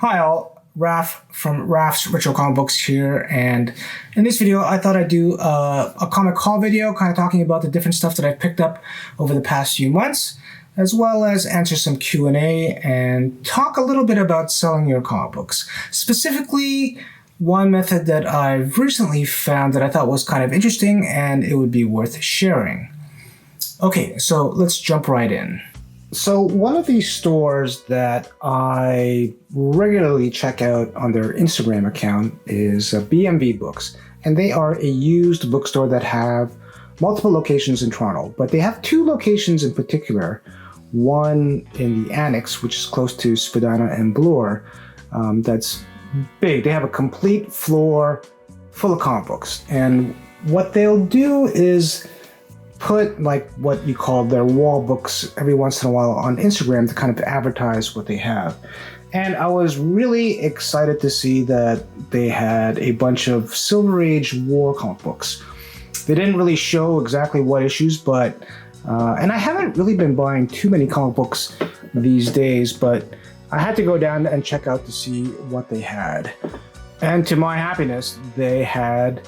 Hi all, Raph from Raph's Retro Comic Books here, and in this video I thought I'd do a comic haul video kind of talking about the different stuff that I've picked up over the past few months, as well as answer some Q&A and talk a little bit about selling your comic books. Specifically, one method that I've recently found that I thought was kind of interesting and it would be worth sharing. Okay, so let's jump right in. So one of these stores that I regularly check out on their Instagram account is BMV Books, and they are a used bookstore that have multiple locations in Toronto, but they have two locations in particular. One in the Annex, which is close to Spadina and Bloor, that's big. They have a complete floor full of comic books, and what they'll do is put like what you call their wall books every once in a while on Instagram to kind of advertise what they have. And I was really excited to see that they had a bunch of Silver Age war comic books. They didn't really show exactly what issues, but and I haven't really been buying too many comic books these days, but I had to go down and check out to see what they had. And to my happiness, they had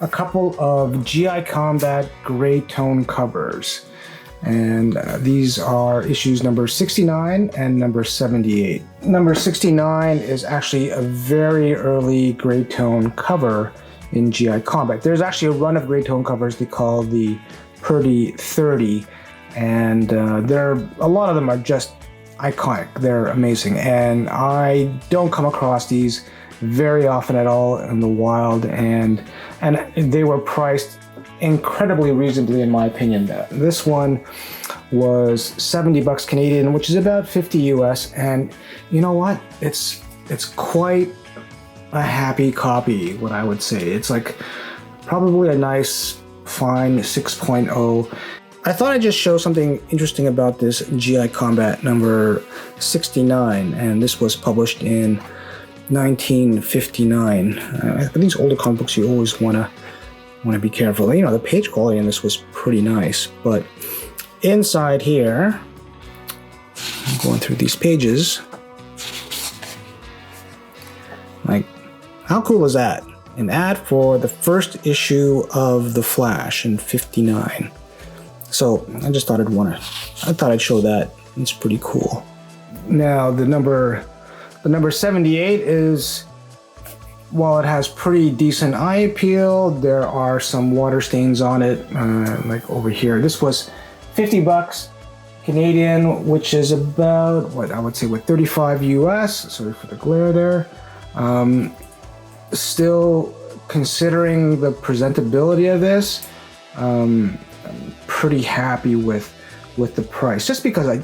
a couple of GI Combat gray tone covers, and these are issues number 69 and number 78. Number 69 is actually a very early gray tone cover in GI Combat. There's actually a run of gray tone covers they call the Purdy 30, and a lot of them are just iconic. They're amazing, and I don't come across these very often at all in the wild, and they were priced incredibly reasonably in my opinion. This one was $70 Canadian, which is about 50 US, and you know what? It's quite a happy copy, what I would say. It's like probably a nice fine 6.0. I thought I'd just show something interesting about this GI Combat number 69, and this was published in 1959. These older comic books, you always want to be careful. You know, the page quality in this was pretty nice, but inside here, I'm going through these pages, like, how cool is that? An ad for the first issue of The Flash in 59. So I just thought I'd show that. It's pretty cool. Now the number 78 is, while it has pretty decent eye appeal, there are some water stains on it, like over here. This was $50 Canadian, which is about, what I would say, 35 US. Sorry for the glare there. Still, considering the presentability of this, I'm pretty happy with the price, just because I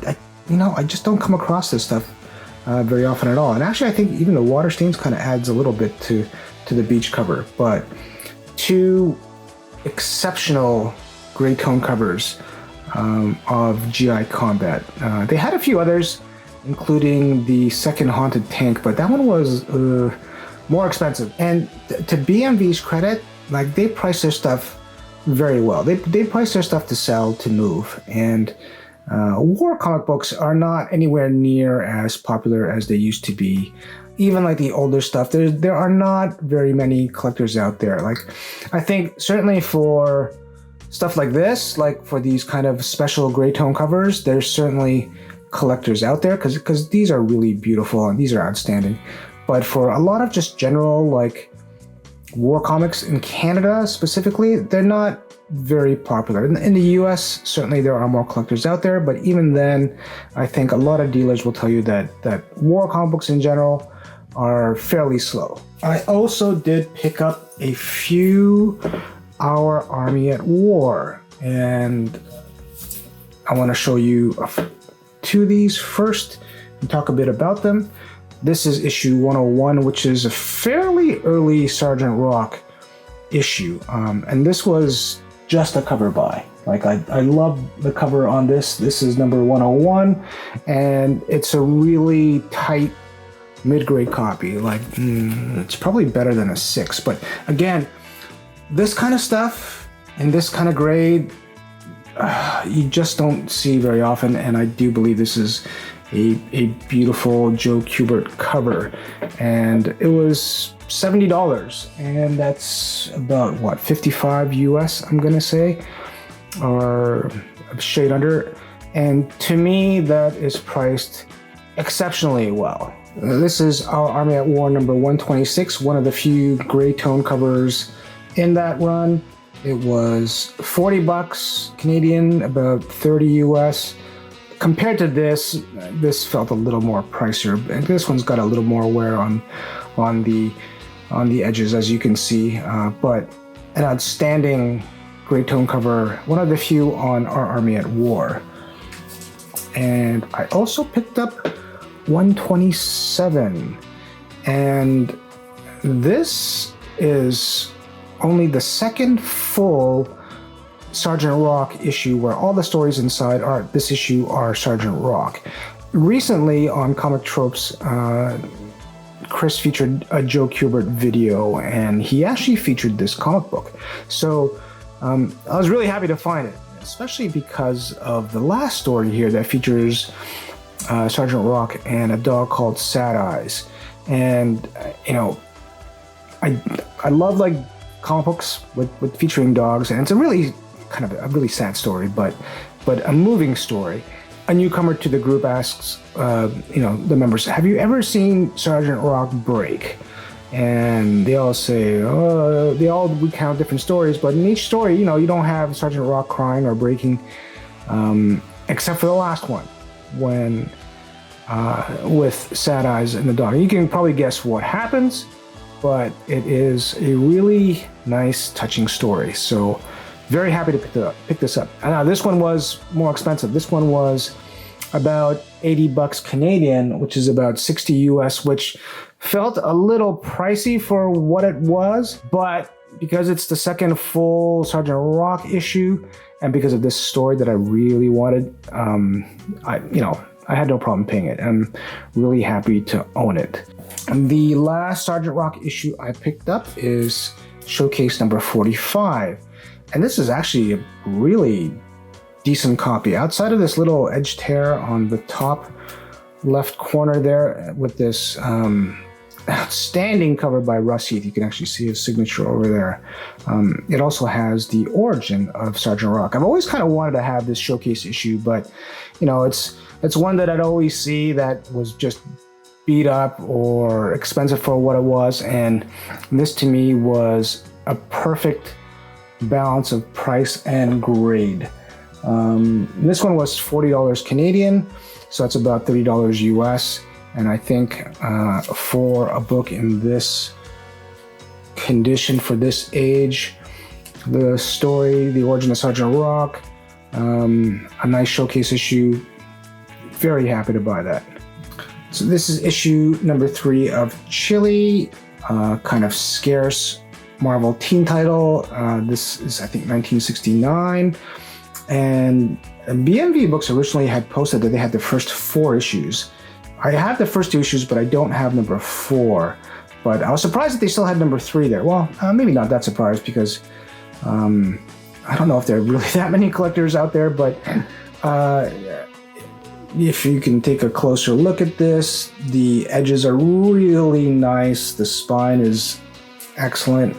just don't come across this stuff very often at all. And actually, I think even the water stains kind of adds a little bit to the beach cover. But two exceptional gray tone covers of GI Combat. They had a few others, including the second Haunted Tank, but that one was more expensive. And to BMV's credit, like, they price their stuff very well. They price their stuff to sell, to move, and war comic books are not anywhere near as popular as they used to be. Even like the older stuff, there are not very many collectors out there. Like, I think certainly for stuff like this, like for these kind of special gray tone covers, there's certainly collectors out there because these are really beautiful and these are outstanding. But for a lot of just general like war comics in Canada specifically, they're not very popular. In the US, certainly there are more collectors out there, but even then, I think a lot of dealers will tell you that war comic books in general are fairly slow. I also did pick up a few Our Army at War, and I want to show you two of these first and talk a bit about them. This is issue 101, which is a fairly early Sergeant Rock issue, and this was just a cover buy. Like, I love the cover on this. This is number 101, and it's a really tight mid-grade copy. Like, it's probably better than a 6, but again, this kind of stuff in this kind of grade, you just don't see very often, and I do believe this is a beautiful Joe Kubert cover, and it was $70, and that's about what, 55 US, I'm gonna say, or a shade under. And to me, that is priced exceptionally well. This is Our Army at War number 126, one of the few gray tone covers in that run. It was 40 bucks Canadian, about 30 US. Compared to this felt a little more pricier, and this one's got a little more wear on the edges, as you can see. But an outstanding gray tone cover, one of the few on Our Army at War. And I also picked up 127, and this is only the second full Sergeant Rock issue where all the stories inside this issue are Sergeant Rock. Recently on Comic Tropes, Chris featured a Joe Kubert video, and he actually featured this comic book. So I was really happy to find it, especially because of the last story here that features Sergeant Rock and a dog called Sad Eyes. And I love like comic books with featuring dogs, and it's a really kind of a really sad story, but a moving story. A newcomer to the group asks, the members, have you ever seen Sergeant Rock break? And they all say, they all recount different stories, but in each story, you don't have Sergeant Rock crying or breaking, except for the last one, when with Sad Eyes and the dog. You can probably guess what happens, but it is a really nice, touching story. So very happy to pick this up. Now this one was more expensive. This one was about 80 bucks Canadian, which is about 60 US, which felt a little pricey for what it was, but because it's the second full Sergeant Rock issue, and because of this story that I really wanted, I had no problem paying it. I'm really happy to own it. And the last Sergeant Rock issue I picked up is Showcase number 45. And this is actually a really decent copy. Outside of this little edge tear on the top left corner there with this outstanding cover by Russ Heath, you can actually see his signature over there. It also has the origin of Sergeant Rock. I've always kind of wanted to have this Showcase issue, but it's one that I'd always see that was just beat up or expensive for what it was, and this to me was a perfect balance of price and grade. This one was $40 Canadian, so that's about $30 US, and I think for a book in this condition, for this age, the story, the origin of Sergeant Rock, a nice Showcase issue, very happy to buy that. So this is issue number 3 of Chili, kind of scarce Marvel teen title. This is, I think, 1969. And BMV Books originally had posted that they had the first 4 issues. I have the first 2 issues, but I don't have number 4. But I was surprised that they still had number 3 there. Well, maybe not that surprised, because I don't know if there are really that many collectors out there, but if you can take a closer look at this, the edges are really nice. The spine is excellent.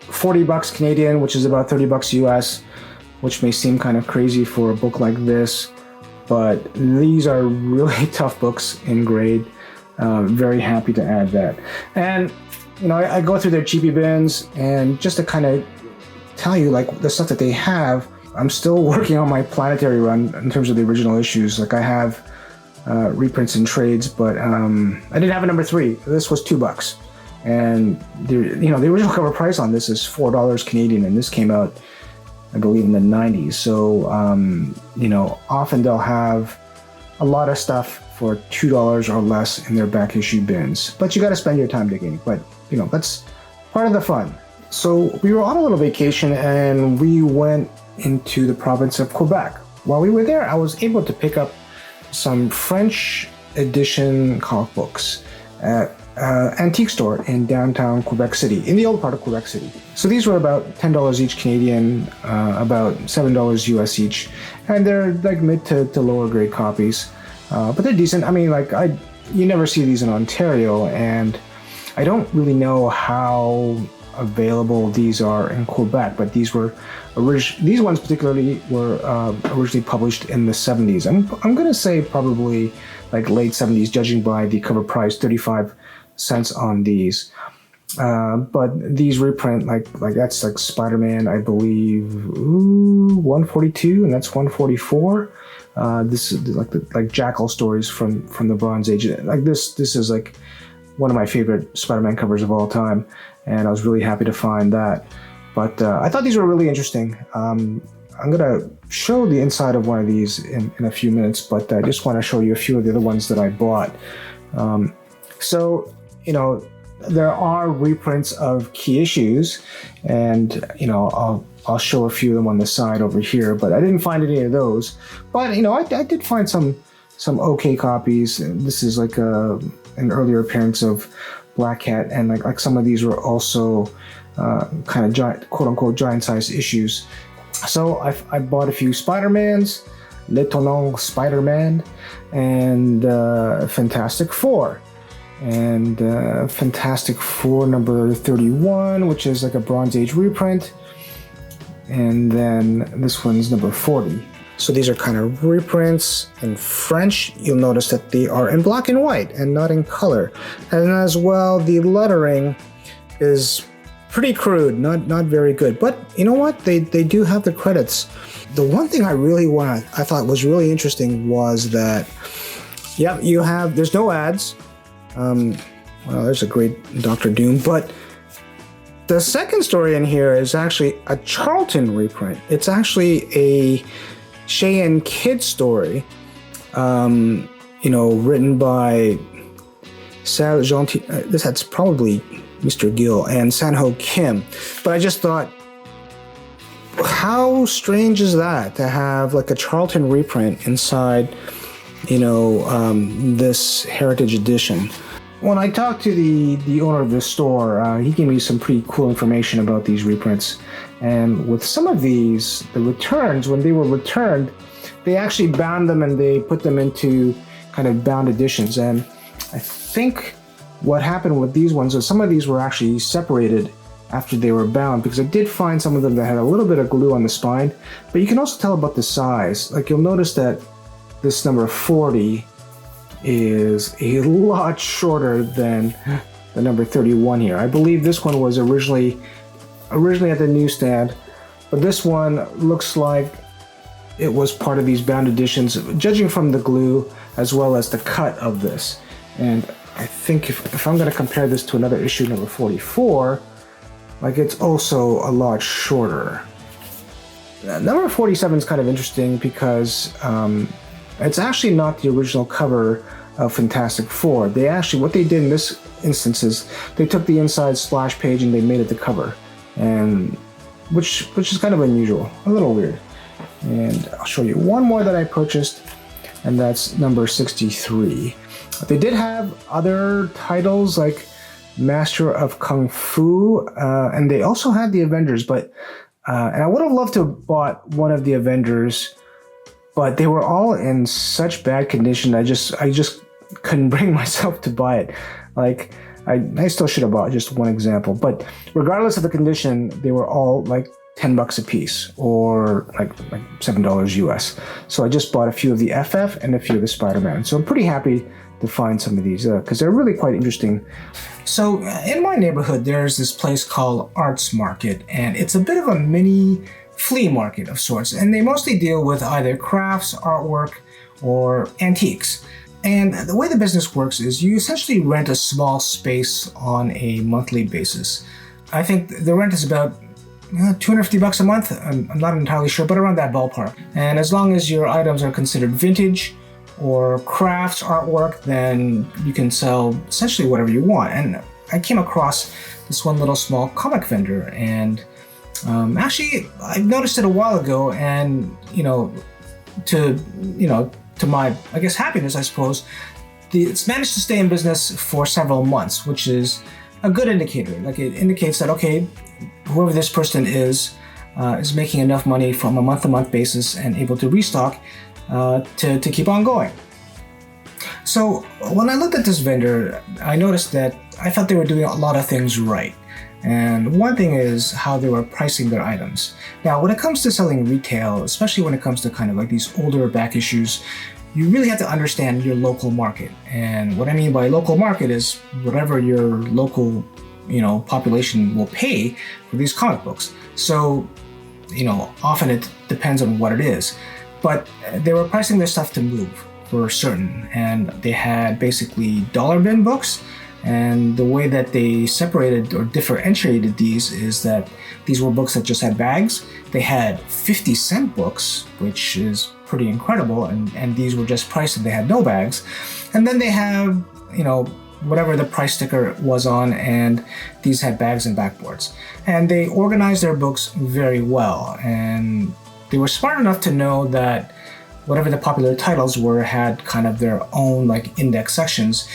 40 bucks Canadian, which is about 30 bucks US, which may seem kind of crazy for a book like this, but these are really tough books in grade. Very happy to add that. And I go through their cheapy bins, and just to kind of tell you like the stuff that they have, I'm still working on my Planetary run in terms of the original issues. Like I have reprints and trades, but I didn't have a number 3. This was $2. And the original cover price on this is $4 Canadian, and this came out, I believe, in the 90s. So often they'll have a lot of stuff for $2 or less in their back issue bins. But you got to spend your time digging. But that's part of the fun. So we were on a little vacation, and we went into the province of Quebec. While we were there, I was able to pick up some French edition comic books at antique store in downtown Quebec City, in the old part of Quebec City. So these were about $10 each Canadian, about $7 US each, and they're like mid to lower grade copies, but they're decent. I mean, like you never see these in Ontario, and I don't really know how available these are in Quebec, but these ones particularly were originally published in the 70s. I'm gonna say probably like late 70s, judging by the cover price, 35 cents on these. But these reprint like that's like Spider-Man, I believe, 142, and that's 144. This is like Jackal stories from the Bronze Age. Like this is like one of my favorite Spider-Man covers of all time, and I was really happy to find that. But I thought these were really interesting. I'm gonna show the inside of one of these in a few minutes, but I just want to show you a few of the other ones that I bought. So, you know, there are reprints of key issues, and you know, I'll show a few of them on the side over here, but I didn't find any of those. But you know, I did find some okay copies. This is like an earlier appearance of Black Cat, and like some of these were also kind of giant, quote unquote, giant size issues. So I bought a few Spider-Mans, L'étonnant Spider-Man, and Fantastic Four. And Fantastic Four number 31, which is like a Bronze Age reprint. And then this one's number 40. So these are kind of reprints in French. You'll notice that they are in black and white and not in color. And as well, the lettering is pretty crude, not very good. But you know what? They do have the credits. The one thing I thought was really interesting was that, yeah, there's no ads. Well, there's a great Dr. Doom, but the second story in here is actually a Charlton reprint. It's actually a Cheyenne Kid story, you know, written by Sal Gentil. That's probably Mr. Gill and Sanho Kim. But I just thought, how strange is that to have like a Charlton reprint inside, you know, this Heritage Edition? When I talked to the owner of this store, he gave me some pretty cool information about these reprints. And with some of these, the returns, when they were returned, they actually bound them and they put them into kind of bound editions. And I think what happened with these ones is some of these were actually separated after they were bound, because I did find some of them that had a little bit of glue on the spine. But you can also tell about the size. Like you'll notice that this number 40 is a lot shorter than the number 31 here. I believe this one was originally at the newsstand, but this one looks like it was part of these bound editions, judging from the glue as well as the cut of this. And I think if I'm going to compare this to another issue, number 44, like it's also a lot shorter. Number 47 is kind of interesting because it's actually not the original cover of Fantastic Four. What they did in this instance is they took the inside splash page and they made it the cover, and which is kind of unusual, a little weird. And I'll show you one more that I purchased, and that's number 63. They did have other titles like Master of Kung Fu, and they also had the Avengers, but and I would have loved to have bought one of the Avengers, but they were all in such bad condition. I just couldn't bring myself to buy it. Like I still should have bought just one example, but regardless of the condition, they were all like $10 a piece, or like $7 US. So I just bought a few of the FF and a few of the Spider-Man. So I'm pretty happy to find some of these because they're really quite interesting. So in my neighborhood, there's this place called Arts Market, and it's a bit of a mini flea market of sorts, and they mostly deal with either crafts, artwork, or antiques. And the way the business works is you essentially rent a small space on a monthly basis. I think the rent is about $250 a month. I'm not entirely sure, but around that ballpark. And as long as your items are considered vintage or crafts, artwork, then you can sell essentially whatever you want. And I came across this one little small comic vendor, and actually I noticed it a while ago, and to my, I guess, happiness, I suppose, it's managed to stay in business for several months, which is a good indicator. Like, it indicates that, okay, whoever this person is making enough money from a month-to-month basis and able to restock to keep on going. So when I looked at this vendor, I noticed that I thought they were doing a lot of things right. And one thing is how they were pricing their items. Now, when it comes to selling retail, especially when it comes to kind of like these older back issues, you really have to understand your local market. And what I mean by local market is whatever your local, population will pay for these comic books. So, often it depends on what it is. But they were pricing their stuff to move for certain. And they had basically dollar bin books. And the way that they separated or differentiated these is that these were books that just had bags. They had 50-cent books, which is pretty incredible, and these were just priced and they had no bags. And then they have, whatever the price sticker was on, and these had bags and backboards. And they organized their books very well, and they were smart enough to know that whatever the popular titles were had kind of their own like index sections,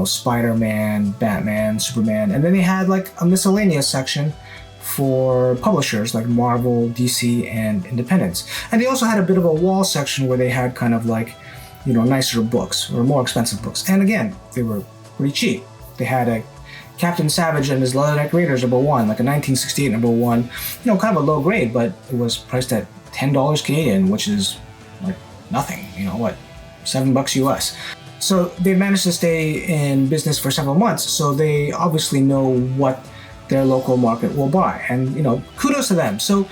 Spider-Man, Batman, Superman, and then they had like a miscellaneous section for publishers like Marvel, DC, and Independents. And they also had a bit of a wall section where they had kind of like, nicer books or more expensive books. And again, they were pretty cheap. They had a Captain Savage and his Leatherneck Raiders #1, like a 1968 #1, kind of a low grade, but it was priced at $10 Canadian, which is like nothing, $7 US. So they managed to stay in business for several months, so they obviously know what their local market will buy, and kudos to them. So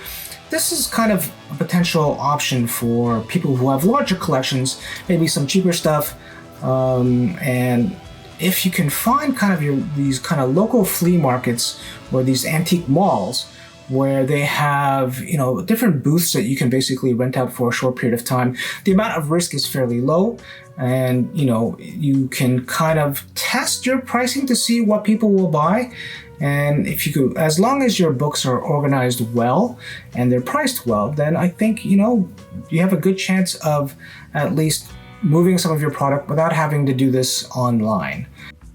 this is kind of a potential option for people who have larger collections, maybe some cheaper stuff, and if you can find kind of these kind of local flea markets or these antique malls where they have, different booths that you can basically rent out for a short period of time. The amount of risk is fairly low, and, you can kind of test your pricing to see what people will buy. And if you could, as long as your books are organized well and they're priced well, then I think, you have a good chance of at least moving some of your product without having to do this online.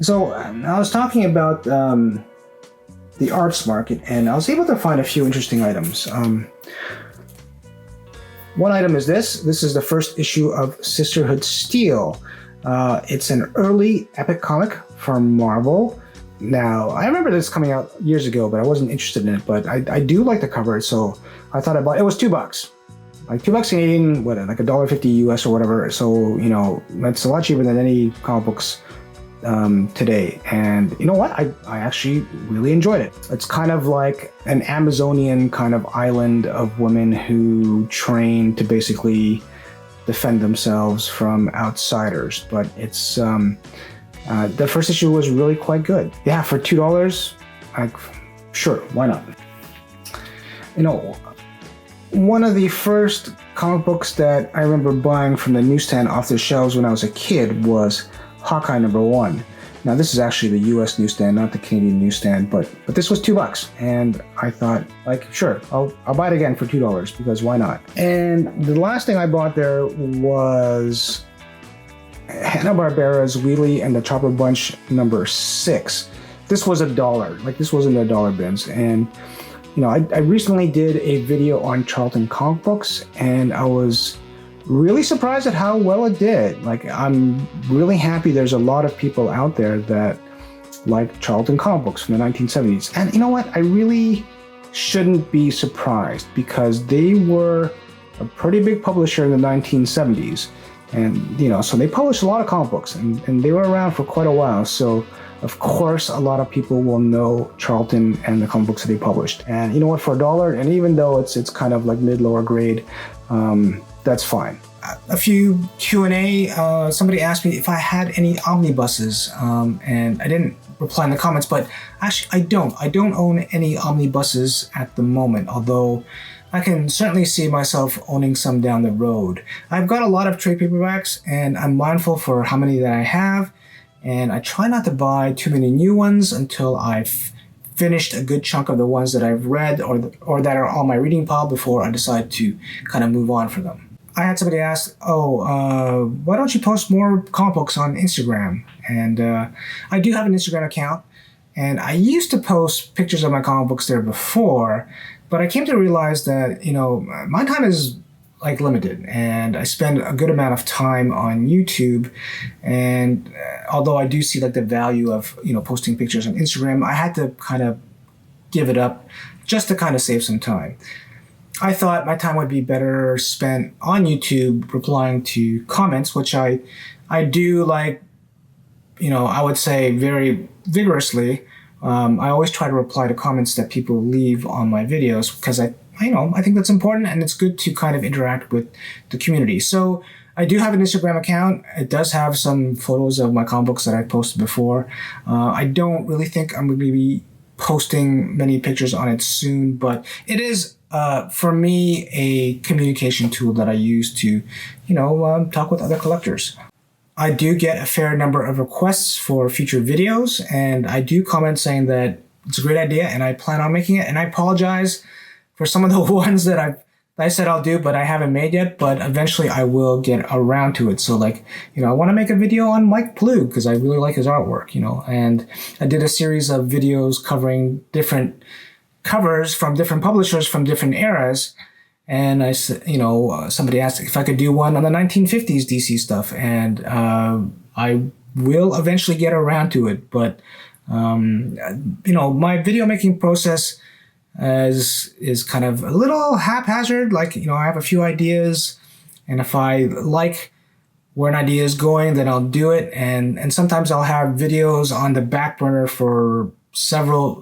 So I was talking about, the arts market, and I was able to find a few interesting items. One item is this. This is the first issue of Sisterhood Steel. It's an early epic comic from Marvel. Now, I remember this coming out years ago, but I wasn't interested in it, but I do like the cover, so I thought it was $2. Like $2 Canadian, like $1.50 US or whatever, so, that's a lot cheaper than any comic books today. And you know what? I actually really enjoyed it. It's kind of like an Amazonian kind of island of women who train to basically defend themselves from outsiders. But it's the first issue was really quite good. Yeah, for $2, sure, why not? One of the first comic books that I remember buying from the newsstand off the shelves when I was a kid was Hawkeye #1. Now this is actually the US newsstand, not the Canadian newsstand, but this was $2. And I thought, sure, I'll buy it again for $2 because why not? And the last thing I bought there was Hanna-Barbera's Wheelie and the Chopper Bunch #6. This was $1. This wasn't the dollar bins. And I recently did a video on Charlton comic books, and I was really surprised at how well it did. I'm really happy there's a lot of people out there that like Charlton comic books from the 1970s. And you know what? I really shouldn't be surprised because they were a pretty big publisher in the 1970s. And, so they published a lot of comic books and they were around for quite a while. So of course, a lot of people will know Charlton and the comic books that they published. And you know what, for $1, and even though it's kind of like mid-lower grade, that's fine. A few Q&A, somebody asked me if I had any omnibuses, and I didn't reply in the comments, but actually I don't own any omnibuses at the moment, although I can certainly see myself owning some down the road. I've got a lot of trade paperbacks, and I'm mindful for how many that I have, and I try not to buy too many new ones until I've finished a good chunk of the ones that I've read or that are on my reading pile before I decide to kind of move on for them. I had somebody ask, why don't you post more comic books on Instagram? And I do have an Instagram account, and I used to post pictures of my comic books there before, but I came to realize that, my time is like limited, and I spend a good amount of time on YouTube. And although I do see like the value of, posting pictures on Instagram, I had to kind of give it up just to kind of save some time. I thought my time would be better spent on YouTube replying to comments, which I do like, I would say very vigorously. I always try to reply to comments that people leave on my videos because I think that's important, and it's good to kind of interact with the community. So I do have an Instagram account. It does have some photos of my comic books that I posted before. I don't really think I'm going to be posting many pictures on it soon, but it is for me a communication tool that I use to, talk with other collectors. I do get a fair number of requests for future videos, and I do comment saying that it's a great idea and I plan on making it. And I apologize for some of the ones that I said I'll do, but I haven't made yet, but eventually I will get around to it. So like, I want to make a video on Mike Flea because I really like his artwork, and I did a series of videos covering different covers from different publishers from different eras. And I said, somebody asked if I could do one on the 1950s DC stuff, and I will eventually get around to it. But, my video making process is kind of a little haphazard. Like, I have a few ideas, and if I like where an idea is going, then I'll do it. And sometimes I'll have videos on the back burner for several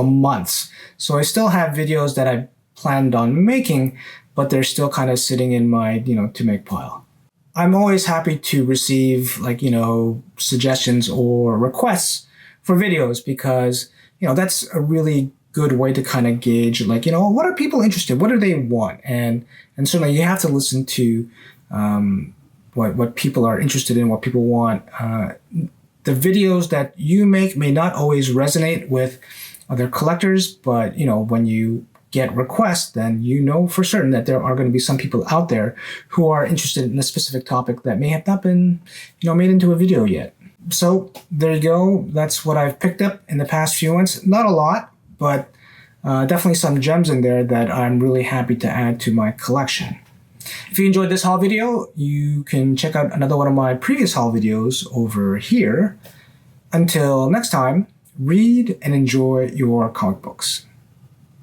months. So I still have videos that I planned on making, but they're still kind of sitting in my, to make pile. I'm always happy to receive suggestions or requests for videos because, that's a really good way to kind of gauge what are people interested? What do they want? And certainly you have to listen to what people are interested in, what people want. The videos that you make may not always resonate with other collectors, but when you get requests, then for certain that there are going to be some people out there who are interested in a specific topic that may have not been made into a video yet. So there you go. That's what I've picked up in the past few months. Not a lot, but definitely some gems in there that I'm really happy to add to my collection. If you enjoyed this haul video, you can check out another one of my previous haul videos over here. Until next time, read and enjoy your comic books.